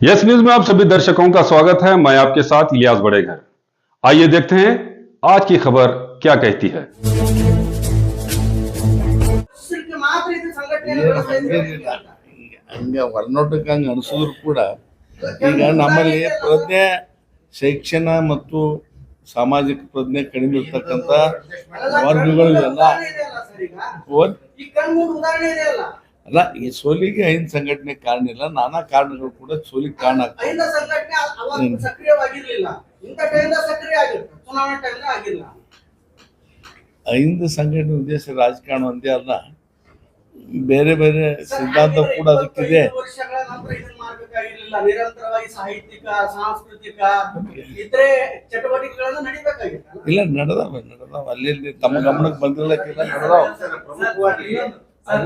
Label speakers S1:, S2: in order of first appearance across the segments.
S1: Yes news में आप सभी दर्शकों का स्वागत है। मैं आपके साथ इलियास बड़ेघर। आइए देखते हैं आज की खबर क्या कहती है।
S2: ಹಂಗೆ ಹೊರನೋಟಕ್ಕೆ ಹಂಗೆ ಅನಿಸಿದ್ರು ಕೂಡ ಈಗ ನಮ್ಮಲ್ಲಿ ಪ್ರಜ್ಞೆ ಶಿಕ್ಷಣ ಮತ್ತು ಸಾಮಾಜಿಕ ಪ್ರಜ್ಞೆ ಕಡಿಮೆ ಇರ್ತಕ್ಕಂಥ ವರ್ಗಗಳು ಎಲ್ಲ ಅಲ್ಲ ಈ ಸೋಲಿಗೆ ಐದು ಸಂಘಟನೆ ಕಾರಣ ಇಲ್ಲ, ನಾನಾ ಕಾರಣಗಳು ಕೂಡ ಸೋಲಿಗೆ ಕಾರಣ ಆಗ್ತದೆ. ಐದು ಸಂಘಟನೆ ಉದ್ದೇಶ ರಾಜಕಾರಣ ಒಂದೇ ಅಲ್ಲ, ಬೇರೆ ಬೇರೆ ಸಿದ್ಧಾಂತ ಕೂಡ ಅದಕ್ಕಿದೆ. ಇಲ್ಲ ನಡೆದವ ಅಲ್ಲಿ ತಮ್ಮ ಗಮನಕ್ಕೆ ಬಂದಿರಲಿಕ್ಕಿಲ್ಲ ನಡೆದವ.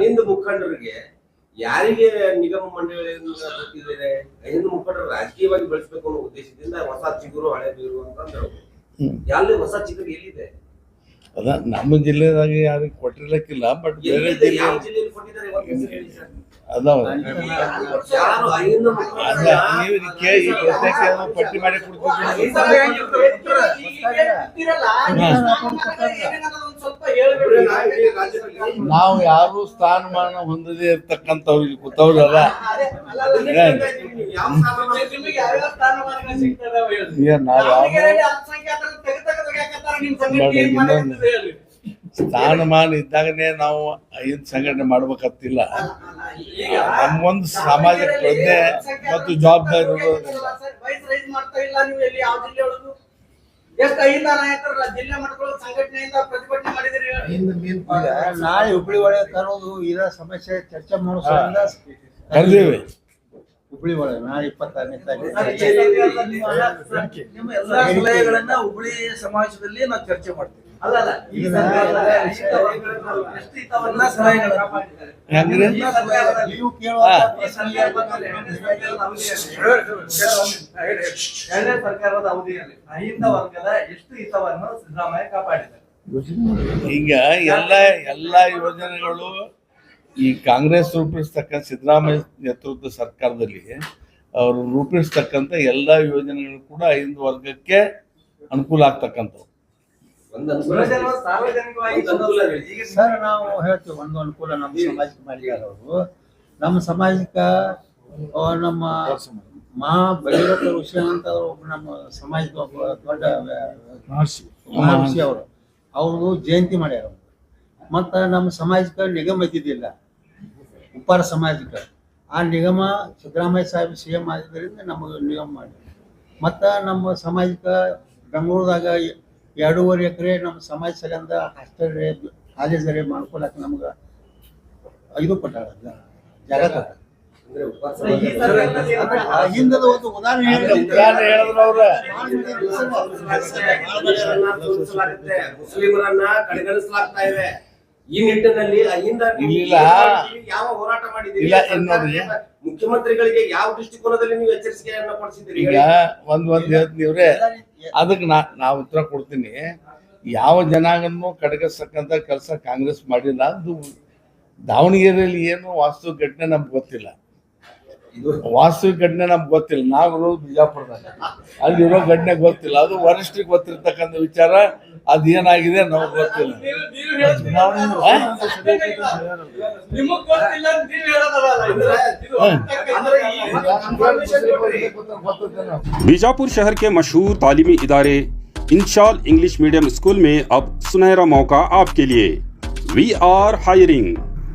S3: ಹಿಂದೂ ಮುಖಂಡರಿಗೆ ಯಾರಿಗೆ ನಿಗಮ ಮಂಡಳಿಯಿಂದ ಕೊಟ್ಟಿದ್ದಾರೆ, ಹಿಂದೂ ಮುಖಂಡರು ರಾಜಕೀಯವಾಗಿ ಬೆಳೆಸಬೇಕು ಅನ್ನೋ ಉದ್ದೇಶದಿಂದ ಹೊಸ ಚಿಗುರು ಹಳೆ ಬೀರು ಅಂತಂದ್ರೆ ಎಲ್ಲಿ ಹೊಸ ಚಿಗುರು ಎಲ್ಲಿದೆ?
S2: ಅದ ನಮ್ಮ ಜಿಲ್ಲೆದಾಗ ಯಾರಿಗೆ ಕೊಟ್ಟಿರ್ಲಿಕ್ಕಿಲ್ಲ, ಬಟ್ ಬೇರೆ ಜಿಲ್ಲೆ ಅದಾವ. ಪಟ್ಟಿ ಮಾಡಿ ಕೊಡ್ತೀವಿ. ನಾವು ಯಾರು ಸ್ಥಾನಮಾನ ಹೊಂದದೇ ಇರ್ತಕ್ಕಂಥವ್ರಿಗೆ ಕೂತವ್ರಲ್ಲ. ಸ್ಥಾನಮಾನ ಇದ್ದಾಗನೇ ನಾವು ಐದು ಸಂಘಟನೆ ಮಾಡ್ಬೇಕಂತಿಲ್ಲ. ನಮ್ಗೊಂದು ಸಾಮಾಜಿಕ ಪ್ರಜ್ಞೆ ಮತ್ತು ಜವಾಬ್ದಾರಿ
S4: ನಾಳೆ ಹುಬ್ಬಳ್ಳಿ ಒಳಗೆ ತರೋದು ಇದ ಸಮಸ್ಯೆ ಚರ್ಚೆ ಮಾಡೋದ್ರಿಂದ
S2: ಕರೆದೇವೆ.
S4: ಹುಬ್ಬಳ್ಳಿ ಒಳಗೆ ನಾಳೆ 26ನೇ ತಾರೀಕು
S5: ನಿಮ್ಮ ಎಲ್ಲಾ ಸಲಹೆಗಳನ್ನ ಹುಬ್ಬಳ್ಳಿ ಸಮಾಜದಲ್ಲಿ ನಾವು ಚರ್ಚೆ ಮಾಡ್ತೀವಿ. ಸರ್ಕಾರದ ಅವಧಿಯಲ್ಲಿ ಅಹಿಂದ ವರ್ಗದ ಎಷ್ಟು ಹಿತವನ್ನು ಸಿದ್ದರಾಮಯ್ಯ ಕಾಪಾಡಿದ್ದಾರೆ.
S2: ಈಗ ಎಲ್ಲ ಯೋಜನೆಗಳು ಈ ಕಾಂಗ್ರೆಸ್ ರೂಪಿಸ್ತಕ್ಕಂಥ ಸಿದ್ದರಾಮಯ್ಯ ನೇತೃತ್ವದ ಸರ್ಕಾರದಲ್ಲಿ ಅವರು ರೂಪಿಸ್ತಕ್ಕಂಥ ಎಲ್ಲ ಯೋಜನೆಗಳು ಕೂಡ ಐದು ವರ್ಗಕ್ಕೆ ಅನುಕೂಲ ಆಗ್ತಕ್ಕಂಥವು.
S4: ಸರ್ ನಾವು ಹೇಳ್ತೀವಿ ಒಂದು ಅನುಕೂಲ ನಮ್ಮ ಸಮಾಜಕ್ಕೆ ಮಾಡಿದ್ದಾರೆ ಅವರು. ನಮ್ಮ ಸಮಾಜಕ್ಕೆ ನಮ್ಮ ಭಗೀರಥ ಋಷಿ ಅಂತ ಒಬ್ಬ ನಮ್ಮ ಸಮಾಜದ ಒಬ್ಬ ದೊಡ್ಡ ಮಹರ್ಷಿ ಅವ್ರದ್ದು ಜಯಂತಿ ಮಾಡ್ಯಾರ. ಮತ್ತು ನಮ್ಮ ಸಮಾಜಕ್ಕೆ ನಿಗಮ ಇದ್ದಿದ್ದಿಲ್ಲ, ಉಪ್ಪಾರ ಸಮಾಜಕ್ಕೆ. ಆ ನಿಗಮ ಸಿದ್ದರಾಮಯ್ಯ ಸಾಹೇಬ್ CM ಆಗಿದ್ದರಿಂದ ನಮಗೆ ನಿಗಮ ಮಾಡಿ. ಮತ್ತು ನಮ್ಮ ಸಮಾಜಕ್ಕೆ ಬೆಂಗಳೂರದಾಗ 2.5 ಎಕರೆ ನಮ್ಮ ಸಮಾಜ ಸಲಿಂದ ಹಾಸ್ಟೆಲ್ ಕಾಲೇಜ್ ಮಾಡ್ಕೊಳಕ್ಕೆ ನಮ್ಗೆ ಇದು ಕೊಟ್ಟಾರ, ಜಾಗ ಕೊಟ್ಟ. ಹಿಂದದ ಒಂದು ಉದಾಹರಣೆ
S2: ಹೇಳಿದ್ರು ಅವ್ರ.
S3: ಮುಸ್ಲಿಮರನ್ನ ಕಡೆಗಣಿಸಲಾಗ್ತಾ ಇದೆ. ಈ ನಿಟ್ಟಿನಲ್ಲಿ ಯಾವ ಹೋರಾಟ ಮಾಡಿದ್ದೀರಿ? ಮುಖ್ಯಮಂತ್ರಿಗಳಿಗೆ ಯಾವ ದೃಷ್ಟಿಕೋನದಲ್ಲಿ ನೀವು ಎಚ್ಚರಿಕೆಯನ್ನ ಕೊಡಿಸಿದ್ದೀರಿ?
S2: ಈಗ ಒಂದ್ ಹೇಳ್ತೀವ್ರೆ, ಅದಕ್ಕೆ ನಾವು ಉತ್ತರ ಕೊಡ್ತೀನಿ. ಯಾವ ಜನಾಂಗನೂ ಕಡೆಗಣಿಸ್ತಕ್ಕಂಥ ಕೆಲಸ ಕಾಂಗ್ರೆಸ್ ಮಾಡಿಲ್ಲ. ಅದು ದಾವಣಗೆರೆಯಲ್ಲಿ ಏನು ವಾಸ್ತವ ಘಟನೆ ನಮ್ಗೆ ಗೊತ್ತಿಲ್ಲ, ವಾಸ್ತವಿಕ ಘಟನೆ ನಮ್ಗೆ ಗೊತ್ತಿಲ್ಲ. ನಾವಿರೋದು ಬಿಜಾಪುರದಾಗ, ಅಲ್ಲಿರೋ ಘಟನೆ ಗೊತ್ತಿಲ್ಲ. ಅದು ವರಿಷ್ಠರಿಗೆ ಗೊತ್ತಿರ್ತಕ್ಕಂಥ ವಿಚಾರ. ಅದೇನಾಗಿದೆ ನಮ್ಗೆ ಗೊತ್ತಿಲ್ಲ.
S1: बीजापुर शहर के मशहूर तालीमी इदारे इंशाल इंग्लिश मीडियम स्कूल में अब सुनहरा मौका आपके लिए। We are hiring.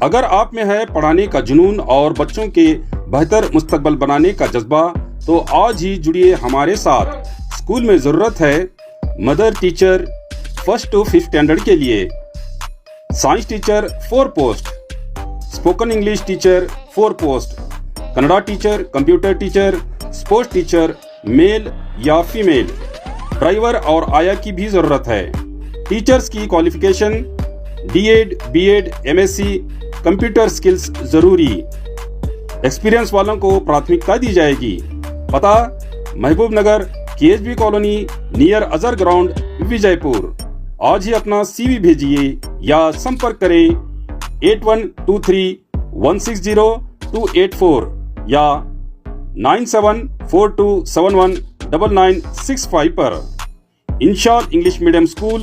S1: अगर आप में है पढ़ाने का जुनून और बच्चों के बेहतर मुस्तकबल बनाने का जज्बा, तो आज ही जुड़िए हमारे साथ। स्कूल में ज़रूरत है mother teacher 1st to 5th standard के लिए, science teacher 4 post, spoken English teacher 4 post, Kannada teacher, computer teacher, sports teacher mail या फीमेल, ड्राइवर और आया की भी ज़रूरत है। टीचर्स की qualification D.Ed, B.Ed, MSc, computer skills ज़रूरी। एक्सपीरियंस वालों को प्राथमिकता दी जाएगी। पता महबूब नगर KSB colony near Azhar ground Vijaypur. आज ही अपना CV भेजिए या संपर्क करें 8123160284 या 9742719965 पर। इंशाल इंग्लिश मीडियम स्कूल,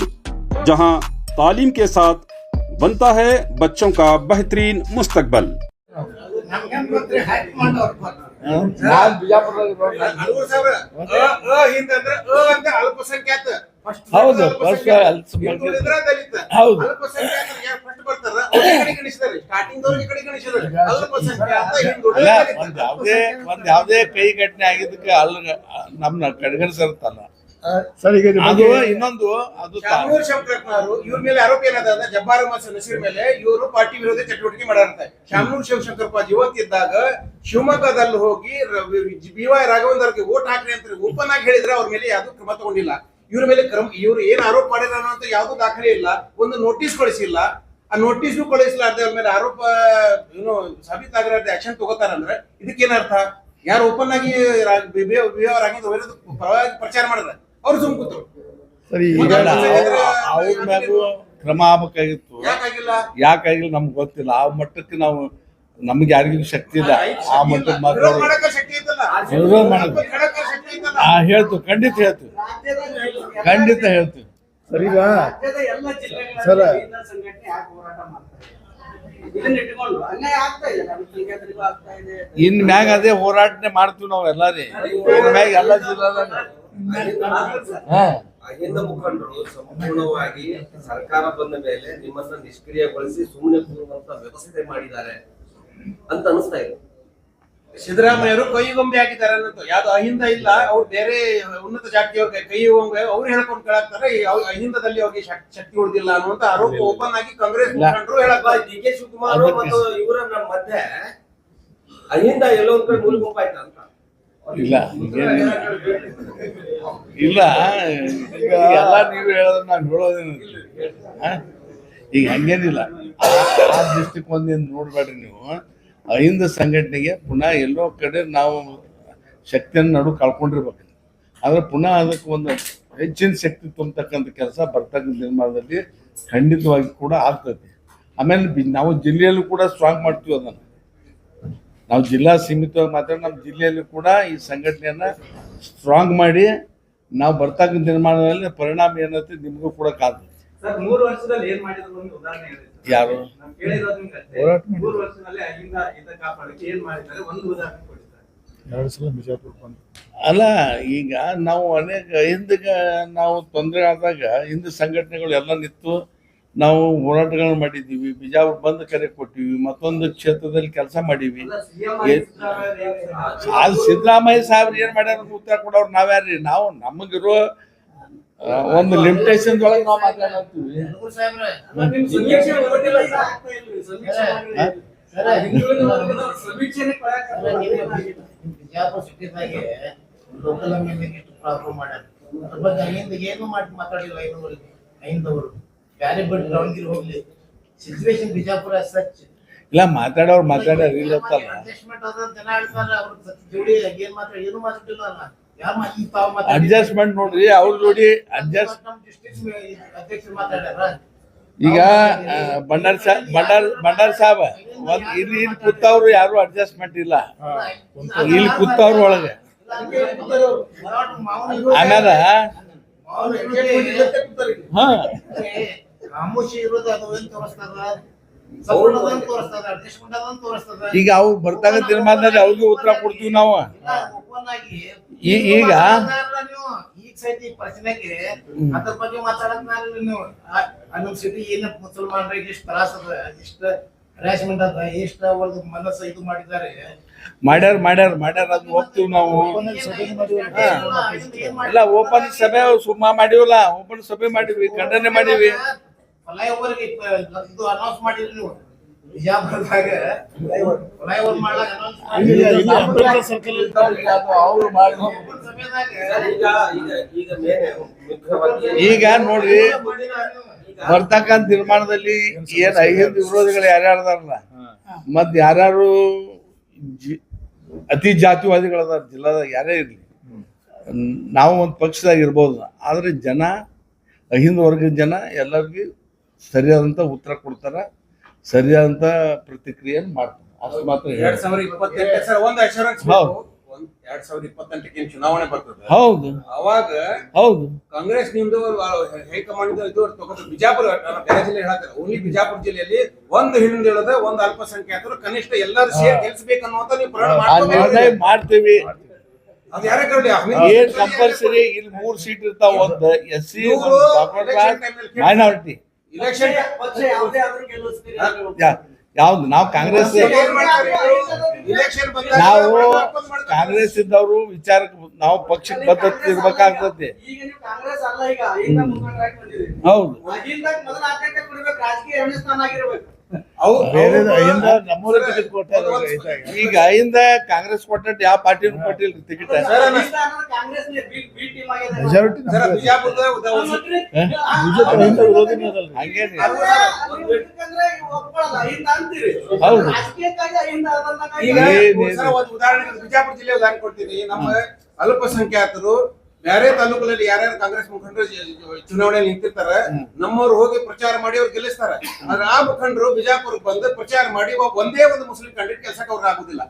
S1: जहां तालीम के साथ बनता है बच्चों का बेहतरीन मुस्तकबल।
S2: ನಾನ್ ಬಿಜಾಪುರದಾಗ
S3: ಅನುಗುಣ ಸಾಹೇಬ್ರ, ಹಿಂದ್ ಅಂದ್ರ ಅಂತ ಅಲ್ಪಸಂಖ್ಯಾತ
S2: ಹೌದು, ಫಸ್ಟ್
S3: ಹಿಂದುಳಿದ್ರ ದಲಿತ
S2: ಹೌದು.
S3: ಅಲ್ಪಸಂಖ್ಯಾತರಿಗೆ ಯಾರು ಫಸ್ಟ್ ಬರ್ತಾರ ಅವ್ರ ಕಡೆ ಗಣಿಸಿದಾರೆ, ಸ್ಟಾರ್ಟಿಂಗ್ ದವ್ರಿಗೆ ಕಡೆ ಗಣಿಸಿದಾರೆ ಅಲ್ಪಸಂಖ್ಯಾತ ಹಿಂದುಳಿದ
S2: ಅಲ್ಲ,
S3: ದಲಿತ.
S2: ಒಂದ್ ಯಾವ್ದೇ ಕೈ ಘಟನೆ ಆಗಿದ್ದಕ್ಕೆ ನಮ್ನ ಕಡೆಗಣಿಸಿರುತ್ತಲ್ಲ
S4: ಸರ್ ಈಗ
S2: ಅದು ಇನ್ನೊಂದು ಅದು
S3: ಶಾಮನೂರ್ ಶಿವಶಂಕರಪ್ಪನವರು ಇವ್ರ ಮೇಲೆ ಆರೋಪ ಏನದ ಅಂದ್ರೆ ಜಬ್ಬಾರ್ ಅಹಮದ್ ನಸೀರ್ ಮೇಲೆ ಇವರು ಪಾರ್ಟಿ ವಿರೋಧಿ ಚಟುವಟಿಕೆ ಮಾಡಾರಂತೆ. ಶಾಮನೂರ್ ಶಿವಶಂಕರಪ್ಪ ಜೀವಂತಿದ್ದಾಗ ಶಿವಮೊಗ್ಗದಲ್ಲಿ ಹೋಗಿ BY ರಾಘವೇಂದ್ರಗೆ ವೋಟ್ ಹಾಕ್ರಿ ಅಂತ ಓಪನ್ ಆಗಿ ಹೇಳಿದ್ರೆ ಅವ್ರ ಮೇಲೆ ಯಾವ್ದು ಕ್ರಮ ತಗೊಂಡಿಲ್ಲ. ಇವ್ರ ಮೇಲೆ ಇವ್ರು ಏನ್ ಆರೋಪ ಮಾಡಿದಾರ ಅಂತ ಯಾವ್ದು ದಾಖಲೆ ಇಲ್ಲ, ಒಂದು ನೋಟಿಸ್ ಕಳಿಸಿಲ್ಲ. ಆ ನೋಟಿಸ್ ಕಳಿಸಲಾರ್ದೆ ಅವ್ರ ಮೇಲೆ ಆರೋಪ ಏನು ಸಾಬೀತಾಗಿರಾರ್ದೆ ಆಕ್ಷನ್ ತಗೋತಾರಂದ್ರೆ ಇದಕ್ಕೇನರ್ಥ? ಯಾರು ಓಪನ್ ಆಗಿ BY ರಾಘವೇಂದ್ರ ವಿರುದ್ಧ ಪರವಾಗಿ ಪ್ರಚಾರ ಮಾಡಿದ್ರೆ ಅವ್ರು ಸುಮ್ ಕೂತರು.
S4: ಸರಿ ಈಗ
S2: ಅವ್ರ ಮ್ಯಾಗೂ ಕ್ರಮ ಆಗ್ಬೇಕಾಗಿತ್ತು. ಯಾಕಾಗಿಲ್ಲ ನಮ್ಗೆ ಗೊತ್ತಿಲ್ಲ. ಆ ಮಟ್ಟಕ್ಕೆ ನಾವು ನಮ್ಗೆ ಯಾರಿಗೂ ಶಕ್ತಿ ಇಲ್ಲ ಆ ಮಟ್ಟಕ್ಕೆ ಮಾತಾಡೋದು. ವಿರೋಧ ಮಾಡಕ್ಕೆ ಹೇಳ್ತು, ಖಂಡಿತ ಹೇಳ್ತು.
S4: ಸರ್ ಈಗ ಸರ್
S2: ಇನ್ ಮ್ಯಾಗ ಅದೇ ಹೋರಾಟನೆ ಮಾಡ್ತೀವಿ ನಾವ್ ಎಲ್ಲಾರಿ. ಇನ್ ಮ್ಯಾಗ ಎಲ್ಲ ಜಿಲ್ಲಾದಾಗ
S3: ಅಹಿಂದ ಮುಖಂಡರು ಸಂಪೂರ್ಣವಾಗಿ ಸರ್ಕಾರ ಬಂದ ಮೇಲೆ ನಿಮ್ಮನ್ನ ನಿಷ್ಕ್ರಿಯಗೊಳಿಸಿ ಸುಮ್ಮನೆ ಕೂರುವಂತ ವ್ಯವಸ್ಥೆ ಮಾಡಿದ್ದಾರೆ ಅಂತ ಅನಿಸ್ತಾ ಇದೆ. ಸಿದ್ದರಾಮಯ್ಯರು ಕೈಗೊಂಬೆ ಹಾಕಿದ್ದಾರೆ ಅನ್ನೋದು ಯಾವ್ದು ಅಹಿಂದ ಇಲ್ಲ, ಅವ್ರು ಬೇರೆ ಉನ್ನತ ಜಾತಿಯವ್ರಿಗೆ ಕೈಗೊಂಬೆ ಅವ್ರು ಹೇಳ್ಕೊಂಡು ಕೇಳಾಕ್ತಾರೆ. ಅಹಿಂದದಲ್ಲಿ ಅವ್ರಿಗೆ ಶಕ್ತಿ ಉಳಿದಿಲ್ಲ ಅನ್ನುವಂತ ಆರೋಪ ಓಪನ್ ಆಗಿ ಕಾಂಗ್ರೆಸ್ ಮುಖಂಡರು ಹೇಳಕ್ DK ಶಿವಕುಮಾರ್ ಮತ್ತು ಇವರ ನಮ್ಮ ಮಧ್ಯೆ ಅಹಿಂದ ಎಲ್ಲೋ ಒಂದ್ ಕಡೆ ಮೂಲ ಗುಂಪಾಯ್ತ ಅಂತ
S2: ಇಲ್ಲ ಇಲ್ಲ ಈಗ ಎಲ್ಲ ನೀವು ಹೇಳೋದ್ರ ನಾನು ಹೇಳೋದೇನು ಈಗ ಹಂಗೇನಿಲ್ಲ. ಆ ದೃಷ್ಟಿಕೋನದಿಂದ ನೋಡ್ಬೇಡ್ರಿ ನೀವು. ಅಹಿಂದ ಸಂಘಟನೆಗೆ ಪುನಃ ಎಲ್ಲೋ ಕಡೆ ನಾವು ಶಕ್ತಿಯನ್ನು ನಡು ಕಳ್ಕೊಂಡಿರ್ಬೇಕು. ಆದ್ರೆ ಪುನಃ ಅದಕ್ಕೆ ಒಂದು ಹೆಚ್ಚಿನ ಶಕ್ತಿ ತುಂಬತಕ್ಕಂಥ ಕೆಲಸ ಬರ್ತಕ್ಕಂಥ ನಿರ್ಮಾಣದಲ್ಲಿ ಖಂಡಿತವಾಗಿ ಕೂಡ ಆಗ್ತದೆ. ಆಮೇಲೆ ನಾವು ಜಿಲ್ಲೆಯಲ್ಲೂ ಕೂಡ ಸ್ಟ್ರಾಂಗ್ ಮಾಡ್ತೀವಿ. ಅದನ್ನು ನಾವು ಜಿಲ್ಲಾ ಸೀಮಿತವಾಗಿ ಮಾತ್ರ ನಮ್ಮ ಜಿಲ್ಲೆಯಲ್ಲಿ ಕೂಡ ಈ ಸಂಘಟನೆಯನ್ನ ಸ್ಟ್ರಾಂಗ್ ಮಾಡಿ ನಾವು ಬರ್ತಕ್ಕಂಥ ನಿರ್ಮಾಣದಲ್ಲಿ ಪರಿಣಾಮ ಏನಂತ ನಿಮಗೂ ಕೂಡ ಕಾಣ್ತದೆ.
S5: ಸರ್ 3 ವರ್ಷದಲ್ಲಿ ಏನ್ ಮಾಡಿದ್ರು ಒಂದು ಉದಾಹರಣೆ ಹೇಳಿ.
S2: ಯಾರು
S5: ನಾವು ಕೇಳಿರೋದು ನಿಮ್ಗೆ 3 ವರ್ಷದಲ್ಲಿ ಅಹಿಂದ ಹಿತ ಕಾಪಾಡಕ್ಕೆ ಏನ್ ಮಾಡಿದ್ದಾರೆ ಒಂದು ಉದಾಹರಣೆ ಕೊಡ್ತಾರೆ.
S4: 2 ಸಲ ಬಿಜಾಪುರ ಬಂದು
S2: ಅಲ್ಲ, ಈಗ ನಾವು ಅನೇಕ ಹಿಂದಿಗೆ ನಾವು ತೊಂದರೆ ಆದಾಗ ಹಿಂದೆ ಸಂಘಟನೆಗಳು ಎಲ್ಲ ನಿಂತು ನಾವು ಹೋರಾಟಗಳನ್ನ ಮಾಡಿದ್ದೀವಿ. ಬಿಜಾಪುರ ಬಂದು ಕರೆ ಕೊಟ್ಟಿವಿ, ಮತ್ತೊಂದು ಕ್ಷೇತ್ರದಲ್ಲಿ ಕೆಲಸ ಮಾಡೀವಿ. ಅದು ಸಿದ್ದರಾಮಯ್ಯ ಸಾಹೇಬ್ರು ಏನ್ ಮಾಡ್ಯಾರ ಉತ್ತರ ಕೊಡೋರು ನಾವ್ಯಾರ್ರಿ? ನಾವು ನಮಗಿರೋ ಒಂದು ಲಿಮಿಟೇಷನ್ ಒಳಗೆ ನಾವು ಮಾತಾಡ್ತೀವಿ.
S6: ಬಿಜಾಪುರ ಸಿಟಿದಾಗೆ ಲೋಕಲ್ ಎಷ್ಟು ಪ್ರಾಬ್ಲಮ್ ಮಾಡ್ಯಾರ ಅದ್ರ ಬಗ್ಗೆ ಅಲ್ಲಿಂದ ಏನು ಮಾತಾಡಿಲ್ಲ ಐನವರು ಬ್ಯಾರೆ ಬಿಟ್ಟು ದಾವಣಗೆರೆ ಹೋಗ್ಲಿ. ಸಿಚುವೇಶನ್ ಬಿಜಾಪುರ ಸಚ್
S2: ಇಲ್ಲ ಮಾತಾಡೋರು ಮಾತಾಡ್ಯಾರ ಇಲ್ಲತ್ತಲ್ಲ.
S6: ಅಡ್ಜಸ್ಟ್ಮೆಂಟ್ ಅದ ಜನ ಹೇಳ್ತಾರ ಅವ್ರ ಜೋಡಿ ಏನ್ ಮಾತಾಡಿ ಏನು ಮಾತಾಡಿಲ್ಲ ಅಲ್ಲ. ಯಾರು ಈ ತಾವು ಮಾತಾಡಿ
S2: ಅಡ್ಜಸ್ಟ್ಮೆಂಟ್ ನೋಡ್ರಿ, ಅವ್ರ ಜೋಡಿ ಅಡ್ಜಸ್ಟ್
S6: ನಮ್ಮ ಡಿಸ್ಟ್ರಿಕ್ಟ್ ಅಧ್ಯಕ್ಷರು ಮಾತಾಡ್ಯಾರ.
S2: ಈಗ ಬಂಡಾರ್ ಸಾಹೇಬ ಇಲ್ಲಿ ಕೂತವ್ರು ಯಾರು ಅಡ್ಜಸ್ಟ್ಮೆಂಟ್ ಇಲ್ಲ. ಇಲ್ಲಿ ಕೂತವ್ರ ಒಳಗೆ ಆಮೇಲೆ
S6: ಖಾಮೋಶಿ ಇರೋದು ಅದು ಏನ್ ತೋರಿಸ್ತದ, ತೋರಿಸ್ತದ, ಅಡ್ಜಸ್ಟ್ಮೆಂಟ್ ಅದನ್ನ ತೋರಿಸ್ತದ.
S2: ಈಗ ಅವು ಬರ್ತಾಗ ತೀರ್ಮಾನದಲ್ಲಿ ಅವ್ರಿಗೆ ಉತ್ತರ ಕೊಡ್ತೀವಿ ನಾವು.
S6: ಓಪನ್ ಆಗಿ
S2: ಈಗ
S6: ನೀವು ಈಗ ಸೈತಿ ಪ್ರಶ್ನೆಗೆ ಅದ್ರ ಬಗ್ಗೆ ಮಾತಾಡಕ್ ನೀವು ನಮ್ ಸಿಟಿ ಏನ ಮುಸಲ್ಮಾನರಿಗೆ ಎಷ್ಟು ತ್ರಾಸ ಅದ, ಎಷ್ಟು ಹರಾಸ್ಮೆಂಟ್ ಅದ, ಎಷ್ಟು ಅವ್ರದ್ದು ಮನಸ್ಸು ಇದು ಮಾಡಿದ್ದಾರೆ.
S2: ಮಾಡ್ಯಾರ ಅದನ್ನ ಹೋಗ್ತೀವಿ ನಾವು. ಇಲ್ಲ ಓಪನ್ ಸಭೆ ಸುಮ್ಮ ಮಾಡಿವಲ್ಲ, ಓಪನ್ ಸಭೆ ಮಾಡಿವಿ, ಖಂಡನೆ ಮಾಡಿವಿ.
S6: ಫ್ಲೈಓವರ್ಗೆ ಇದು ಅನೌನ್ಸ್ ಮಾಡಿದ್ರಿ ನೀವು ಬಿಜಾಪುರದಾಗ. ಫ್ಲೈಓವರ್ ಮಾಡ್ಲಾಕ ಅನೌನ್ಸ್
S2: ಈಗ ನೋಡ್ರಿ ಬರ್ತಕ್ಕಂಥ ನಿರ್ಮಾಣದಲ್ಲಿ ಏನ್ ಅಹಿಂದ ವಿರೋಧಿಗಳು ಯಾರ್ಯಾರದಾರಲ್ಲ, ಮತ್ ಯಾರ್ಯಾರು ಅತಿ ಜಾತಿವಾದಿಗಳದಾರ ಜಿಲ್ಲಾದಾಗ ಯಾರೇ ಇರ್ಲಿ, ನಾವು ಒಂದು ಪಕ್ಷದಾಗ ಇರ್ಬೋದು. ಆದ್ರೆ ಜನ ಅಹಿಂದ ವರ್ಗದ ಜನ ಎಲ್ಲರಿಗೂ ಸರಿಯಾದಂತ ಉತ್ತರ ಕೊಡ್ತಾರ, ಸರಿಯಾದಂತ ಪ್ರತಿಕ್ರಿಯೆ ಮಾಡ್ತಾರೆ. ಅಷ್ಟು ಮಾತ್ರ
S3: 2028 ಸರ್ ಒಂದು ಅಶ್ಯೂರೆನ್ಸ್ ಬೇಕು. 2028 ಚುನಾವಣೆ ಬರ್ತದೆ.
S2: ಹೌದು
S3: ಅವಾಗ
S2: ಹೌದು
S3: ಕಾಂಗ್ರೆಸ್ ನಿಂದು ಹೈಕಮಾಂಡ್ ಇದು ಬಿಜಾಪುರ ಬೇರೆ ಜಿಲ್ಲೆ ಹೇಳತ್ತಾರೆ. ಓನ್ಲಿ ಬಿಜಾಪುರ ಜಿಲ್ಲೆಯಲ್ಲಿ ಒಂದು ಹಿಂದುಳಿದ ಒಂದು ಅಲ್ಪಸಂಖ್ಯಾತರು ಕನಿಷ್ಠ ಎಲ್ಲರೂ ಸೇರಿ ಗೆಲ್ಸ್ಬೇಕನ್ನುವಂತ ನೀವು ಪ್ರಯಾಣ
S2: ಆ ನಿರ್ಣಯ ಮಾಡ್ತೀವಿ.
S3: ಅದು ಯಾರೇ ಕರಡಿ
S2: ಏನ್ ಕಂಪಲ್ಸರಿ ಇಲ್ಲಿ 3 ಸೀಟ್ ಇರ್ತಾವ, ಒಂದು SC, ಮೈನಾರಿಟಿ.
S3: ಇಲೆಕ್ಷನ್
S5: ಪಕ್ಷ ಯಾವುದೇ ಆದ್ರೂ ಗೆಲ್ಲಿಸ್ತೀರಿ.
S2: ಯಾವ್ದು ನಾವು ಕಾಂಗ್ರೆಸ್
S3: ಇಲೆಕ್ಷನ್
S2: ನಾವು ಕಾಂಗ್ರೆಸ್ ಇದ್ದವರು ವಿಚಾರಕ್ಕೆ ನಾವು ಪಕ್ಷಕ್ಕೆ ಬದ್ಧತೆ ಇರ್ಬೇಕಾಗ್ತದೆ.
S5: ಈಗ ನೀವು ಕಾಂಗ್ರೆಸ್ ಅಲ್ಲ, ಈಗ ಅಹಿಂದ ಮುಖಂಡರಾಗಿ ಬಂದಿದ್ದೀರಿ.
S2: ಹೌದು
S5: ಅಹಿಂದ ಮೊದಲ ಆದ್ಯತೆ ಕೊಡ್ಬೇಕು, ರಾಜಕೀಯ ಸ್ಥಾನ ಆಗಿರ್ಬೇಕು.
S2: ಈಗ ಅಹಿಂದ ಕಾಂಗ್ರೆಸ್ ಕೊಟ್ಟದ್ದು ಯಾವ ಪಾರ್ಟಿನೂ ಕೊಟ್ಟಿಲ್ರಿ ಟಿಕೆಟ್.
S5: ಕಾಂಗ್ರೆಸ್ ಬಿ ಟೀಮ್ ಆಗಿದೆ.
S3: ಬಿಜಾಪುರದ
S2: ಹಂಗೇನಿ
S5: ಒಪ್ಕೊಳ್ಳಲ್ಲ, ಅಹಿಂದ ಅಂತೀರಿ.
S2: ಹೌದು.
S5: ರಾಜಕೀಯಕ್ಕಾಗಿ ಅಹಿಂದ ಅದನ್ನ
S3: ಈಗ ಒಂದು ಉದಾಹರಣೆ ಬಿಜಾಪುರ ಜಿಲ್ಲೆ ಉದಾಹರಣೆ ಕೊಡ್ತೀನಿ. ನಮ್ಮ ಅಲ್ಪಸಂಖ್ಯಾತರು ಬೇರೆ ತಾಲೂಕಲ್ಲಿ ಯಾರ್ಯಾರು ಕಾಂಗ್ರೆಸ್ ಮುಖಂಡರು ಚುನಾವಣೆಯಲ್ಲಿ ನಿಂತಿರ್ತಾರ, ನಮ್ಮವ್ರು ಹೋಗಿ ಪ್ರಚಾರ ಮಾಡಿ ಅವ್ರು ಗೆಲ್ಲಿಸ್ತಾರ. ಆದ್ರೆ ಆ ಮುಖಂಡರು ಬಿಜಾಪುರಕ್ಕೆ ಬಂದು ಪ್ರಚಾರ ಮಾಡಿ ಒಂದೇ ಒಂದು ಮುಸ್ಲಿಂ ಕ್ಯಾಂಡಿಡೇಟ್ ಕೆಲಸಕ್ಕೆ ಅವ್ರು ಆಗುದಿಲ್ಲ.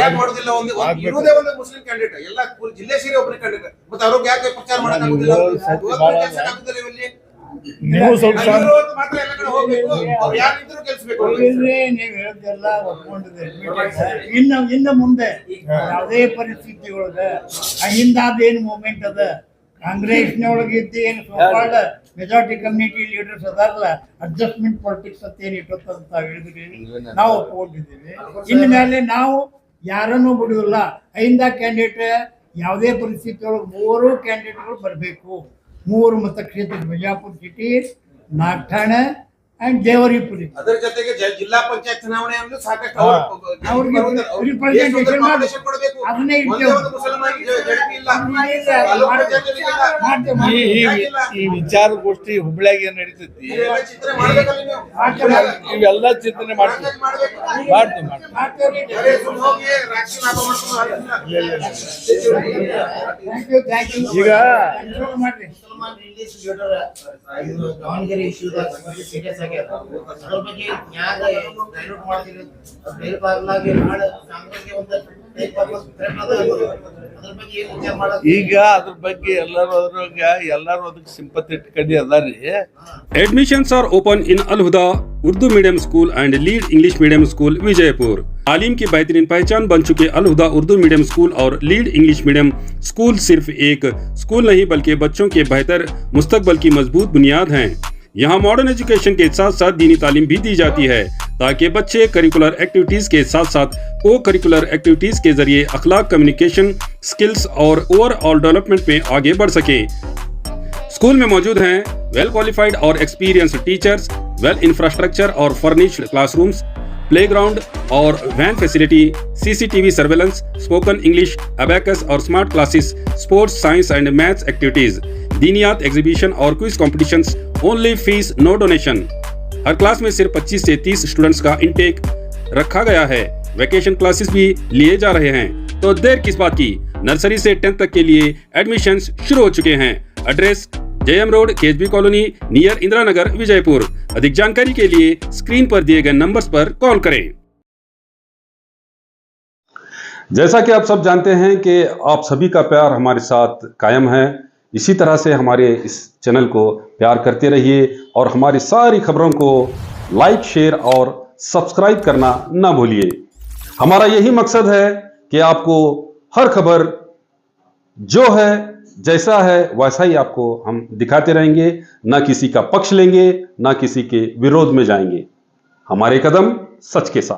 S3: ಯಾಕೆ ಮಾಡುದಿಲ್ಲ? ಇರುವುದೇ ಒಂದು ಮುಸ್ಲಿಂ ಕ್ಯಾಂಡಿಡೇಟ್, ಎಲ್ಲ ಪೂರ ಜಿಲ್ಲೆ ಸೇರಿ ಒಬ್ಬನೇ ಕ್ಯಾಂಡಿಡೇಟ್. ಮತ್ತೆ ಅವ್ರಿಗೆ ಯಾಕೆ ಪ್ರಚಾರ ಮಾಡಕ್ ಆಗುದಿಲ್ಲ? ಕೆಲಸ ಆಗುದಿಲ್ಲ ಇಲ್ಲಿ.
S7: ನೀವು ಸ್ವಲ್ಪ
S3: ಮಾತ್ರ ಎಲ್ಲ ಕಡೆ ಹೋಗ್ಬೇಕು, ಅವ್ರು ಯಾರಿದ್ರು ಗೆಲ್ಸ್ಬೇಕು.
S7: ನೀವು ಹೇಳೋದೆಲ್ಲ ಒಪ್ಕೊಂಡಿದ್ದೀರಿ. ಇನ್ನು ಮುಂದೆ ಯಾವುದೇ ಪರಿಸ್ಥಿತಿ ಒಳಗ ಅಹಿಂದಾದ ಏನು ಮೂವ್ಮೆಂಟ್ ಅದ, ಕಾಂಗ್ರೆಸ್ನೊಳಗೆ ಇದ್ದ ಏನು ಸೋಕಾಲ್ಡ್ ಮೆಜಾರಿಟಿ ಕಮ್ಯುನಿಟಿ ಲೀಡರ್ಸ್ ಅದಾರಲ್ಲ, ಅಡ್ಜಸ್ಟ್ಮೆಂಟ್ ಪಾಲಿಟಿಕ್ಸ್ ಅಂತ ಏನು ಇಟ್ಟಂತ ಹೇಳಿದ್ರಿ, ನಾವು ಒಪ್ಕೊಂಡಿದ್ದೀವಿ. ಇನ್ನು ಮೇಲೆ ನಾವು ಯಾರನ್ನೂ ಬಿಡುವುದಿಲ್ಲ. ಅಹಿಂದ ಕ್ಯಾಂಡಿಡೇಟ್ ಯಾವುದೇ ಪರಿಸ್ಥಿತಿ ಒಳಗೆ 3 ಕ್ಯಾಂಡಿಡೇಟ್ಗಳು ಬರಬೇಕು. 3 ಮತಕ್ಷೇತ್ರ, ಬಿಜಾಪುರ ಸಿಟಿ, ನಾಗಠಾಣ ಅಂಡ್ ದೇವರಿಪುರಿ.
S3: ಅದರ ಜೊತೆಗೆ ಜಿಲ್ಲಾ ಪಂಚಾಯತ್ ಚುನಾವಣೆ ಅಂದ್ರೆ ಸಾಕಷ್ಟು
S7: ಅವ್ರಿಗೆ ರಿಪ್ರೆಸೆಂಟೇಷನ್
S3: ಕೊಡಬೇಕು.
S7: ಅದನ್ನೇ
S3: ಒಂದೇ
S7: ಇರ್ತೇವೆ.
S3: ಒಂದು ಮುಸಲ್ಮಾನ್ ಜಡ್ಪಿ ಇಲ್ಲ.
S2: ಈ ವಿಚಾರಗೋಷ್ಠಿ ಹುಬ್ಳ್ಯಾಗ ಏನ್ ನಡೀತೈತಿ,
S3: ಇದೆಲ್ಲ ಚಿಂತನೆ ಮಾಡ್ಬೇಕಲ್ಲ ನೀವು.
S2: ಇವೆಲ್ಲ ಚಿಂತನೆ ಮಾಡ್ತೀವಿ.
S3: ಬರೀ ಸುಮ್ನೆ ಹೋಗಿ ರಾಜಕೀಯ ಲಾಭ ಮಾಡ್ಕೊಂಡು
S2: ಈಗ
S6: ಮುಸಲ್ಮಾನ್ ರಿಲೀಸ್ ಲೀಡರ್ ಇದು ದಾವಣಗೆರೆ ಇಶ್ಯೂದಾಗ ಸೀರಿಯಸ್ ಆಗ್ಯಾರ. ಅದ್ರ ಬಗ್ಗೆ ನ್ಯಾಯ ಡೈಲ್ಯೂಟ್ ಮಾಡ್ತೀರಿ, ಡೈಲ್ಯೂಟ್ ಆಗ್ಲಾಗಿ ನಾಳೆ ಕಾಂಗ್ರೆಸ್ಗೆ ಒಂದು ಟೈಪ್ ಆಫ್ ಥ್ರೆಟ್ ಅದ. ಅದ್ರ ಬಗ್ಗೆ ಏನು ವಿಚಾರ ಮಾಡೋದು?
S2: ಈಗ ಅದ್ರ ಬಗ್ಗೆ ಎಲ್ಲರೂ ಅದಕ್ಕೆ ಸಿಂಪಥೆಟಿಕ್ ಕಡಿ ಅದಾರಿ.
S1: Admissions are open in Al-Huda Urdu medium school and lead English medium school Vijaypur. तालीम की बेहतरीन पहचान बन चुके अल-हुदा उर्दू मीडियम स्कूल और लीड इंग्लिश मीडियम स्कूल सिर्फ एक स्कूल नहीं बल्कि बच्चों के बेहतर मुस्तकबल की मजबूत बुनियाद हैं। यहाँ मॉडर्न एजुकेशन के साथ साथ दीनी तालीम भी दी जाती है ताकि बच्चे करिकुलर एक्टिविटीज के साथ साथ को करिकुलर एक्टिविटीज के जरिए अखलाक, कम्युनिकेशन स्किल्स और ओवरऑल डेवलपमेंट में आगे बढ़ सके। स्कूल में मौजूद हैं वेल क्वालिफाइड और एक्सपीरियंस्ड टीचर्स, वेल इंफ्रास्ट्रक्चर और फर्निश्ड क्लासरूम्स, प्लेग्राउंड और van facility, CCTV surveillance, spoken English, abacus और smart classes, sports, science and maths activities, दीनियात एग्जीबिशन और quiz competitions, only fees no donation. हर क्लास में सिर्फ 25 से 30 स्टूडेंट्स का इंटेक रखा गया है। वैकेशन क्लासेस भी लिए जा रहे हैं, तो देर किस बात की, नर्सरी से 10th तक के लिए एडमिशन्स शुरू हो चुके हैं। Address JM road, KSB colony, near Indira Nagar, Vijayapur. अधिक जानकारी के लिए स्क्रीन पर दिए गए नंबर्स पर कॉल करें। जैसा कि आप सब जानते हैं कि आप सभी का प्यार हमारे साथ कायम है, इसी तरह से हमारे इस चैनल को प्यार करते रहिए और हमारी सारी खबरों को लाइक, शेयर और सब्सक्राइब करना ना भूलिए। हमारा यही मकसद है कि आपको हर खबर जो है जैसा है वैसा ही आपको हम दिखाते रहेंगे, ना किसी का पक्ष लेंगे, ना किसी के विरोध में जाएंगे। हमारे कदम सच के साथ।